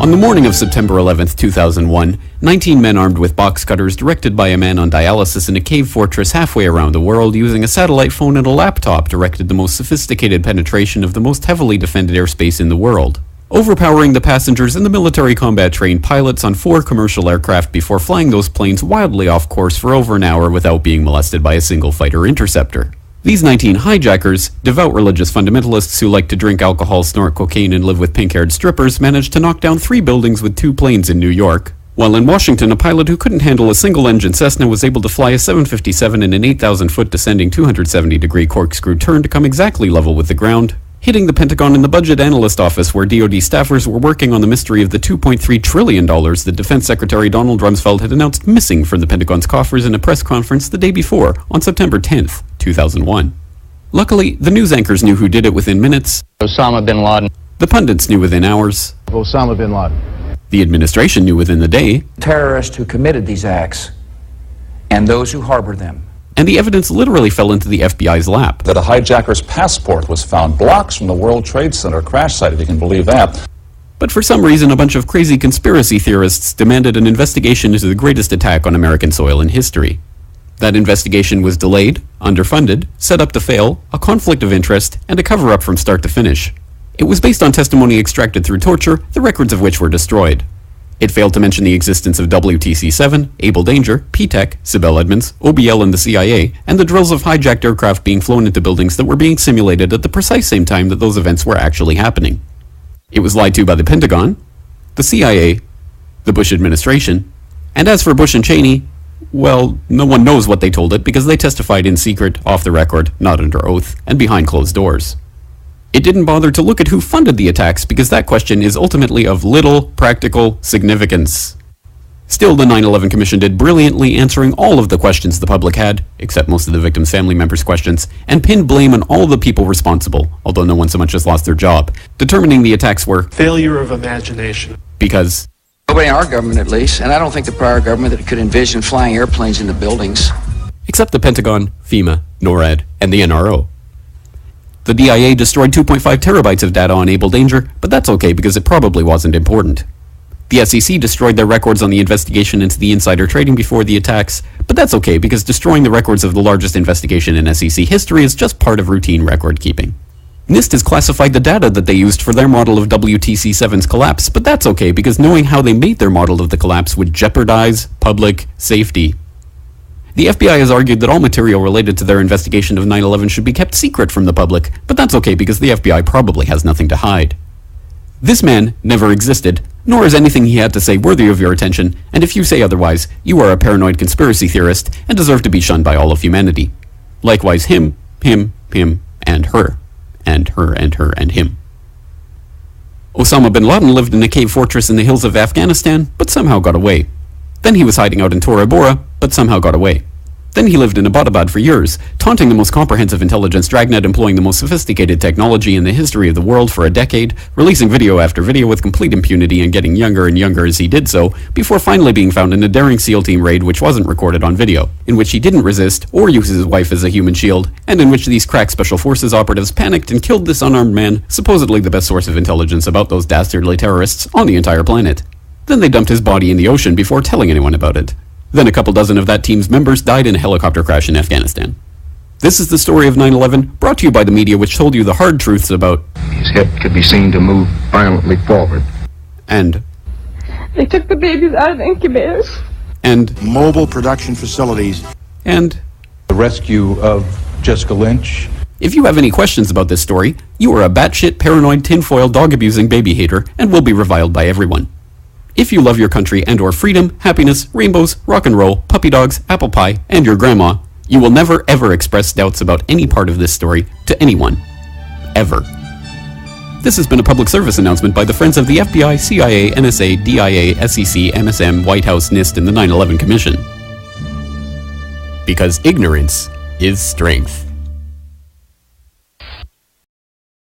On the morning of September 11th, 2001, 19 men armed with box cutters, directed by a man on dialysis in a cave fortress halfway around the world using a satellite phone and a laptop, directed the most sophisticated penetration of the most heavily defended airspace in the world, overpowering the passengers and the military combat-trained pilots on 4 commercial aircraft before flying those planes wildly off course for over an hour without being molested by a single fighter interceptor. These 19 hijackers, devout religious fundamentalists who like to drink alcohol, snort cocaine, and live with pink-haired strippers, managed to knock down 3 buildings with 2 planes in New York, while in Washington, a pilot who couldn't handle a single-engine Cessna was able to fly a 757 in an 8,000-foot descending 270-degree corkscrew turn to come exactly level with the ground, hitting the Pentagon in the Budget Analyst Office, where DoD staffers were working on the mystery of the $2.3 trillion that Defense Secretary Donald Rumsfeld had announced missing from the Pentagon's coffers in a press conference the day before, on September 10th, 2001. Luckily, the news anchors knew who did it within minutes. Osama bin Laden. The pundits knew within hours. Osama bin Laden. The administration knew within the day. Terrorists who committed these acts and those who harbored them. And the evidence literally fell into the FBI's lap. That a hijacker's passport was found blocks from the World Trade Center crash site, if you can believe that. But for some reason, a bunch of crazy conspiracy theorists demanded an investigation into the greatest attack on American soil in history. That investigation was delayed, underfunded, set up to fail, a conflict of interest, and a cover-up from start to finish. It was based on testimony extracted through torture, the records of which were destroyed. It failed to mention the existence of WTC-7, Able Danger, P-TECH, Sibel Edmonds, OBL and the CIA, and the drills of hijacked aircraft being flown into buildings that were being simulated at the precise same time that those events were actually happening. It was lied to by the Pentagon, the CIA, the Bush administration, and as for Bush and Cheney, well, no one knows what they told it because they testified in secret, off the record, not under oath, and behind closed doors. It didn't bother to look at who funded the attacks because that question is ultimately of little practical significance. Still, the 9/11 Commission did brilliantly, answering all of the questions the public had, except most of the victims' family members' questions, and pinned blame on all the people responsible, although no one so much as lost their job, determining the attacks were failure of imagination. Because nobody in our government, at least, and I don't think the prior government that could envision flying airplanes into buildings. Except the Pentagon, FEMA, NORAD, and the NRO. The DIA destroyed 2.5 terabytes of data on Able Danger, but that's okay because it probably wasn't important. The SEC destroyed their records on the investigation into the insider trading before the attacks, but that's okay because destroying the records of the largest investigation in SEC history is just part of routine record keeping. NIST has classified the data that they used for their model of WTC-7's collapse, but that's okay because knowing how they made their model of the collapse would jeopardize public safety. The FBI has argued that all material related to their investigation of 9/11 should be kept secret from the public, but that's okay because the FBI probably has nothing to hide. This man never existed, nor is anything he had to say worthy of your attention, and if you say otherwise, you are a paranoid conspiracy theorist and deserve to be shunned by all of humanity. Likewise him, and her, and her, and her, and him. Osama bin Laden lived in a cave fortress in the hills of Afghanistan, but somehow got away. Then he was hiding out in Tora Bora, but somehow got away. Then he lived in Abbottabad for years, taunting the most comprehensive intelligence dragnet employing the most sophisticated technology in the history of the world for a decade, releasing video after video with complete impunity and getting younger and younger as he did so, before finally being found in a daring SEAL team raid which wasn't recorded on video, in which he didn't resist or use his wife as a human shield, and in which these crack special forces operatives panicked and killed this unarmed man, supposedly the best source of intelligence about those dastardly terrorists on the entire planet. Then they dumped his body in the ocean before telling anyone about it. Then a couple dozen of that team's members died in a helicopter crash in Afghanistan. This is the story of 9/11, brought to you by the media which told you the hard truths about his head could be seen to move violently forward. And they took the babies out of the incubators. And mobile production facilities. And the rescue of Jessica Lynch. If you have any questions about this story, you are a batshit paranoid tinfoil dog-abusing baby hater and will be reviled by everyone. If you love your country and or freedom, happiness, rainbows, rock and roll, puppy dogs, apple pie, and your grandma, you will never ever express doubts about any part of this story to anyone. Ever. This has been a public service announcement by the Friends of the FBI, CIA, NSA, DIA, SEC, MSM, White House, NIST, and the 9/11 Commission. Because ignorance is strength.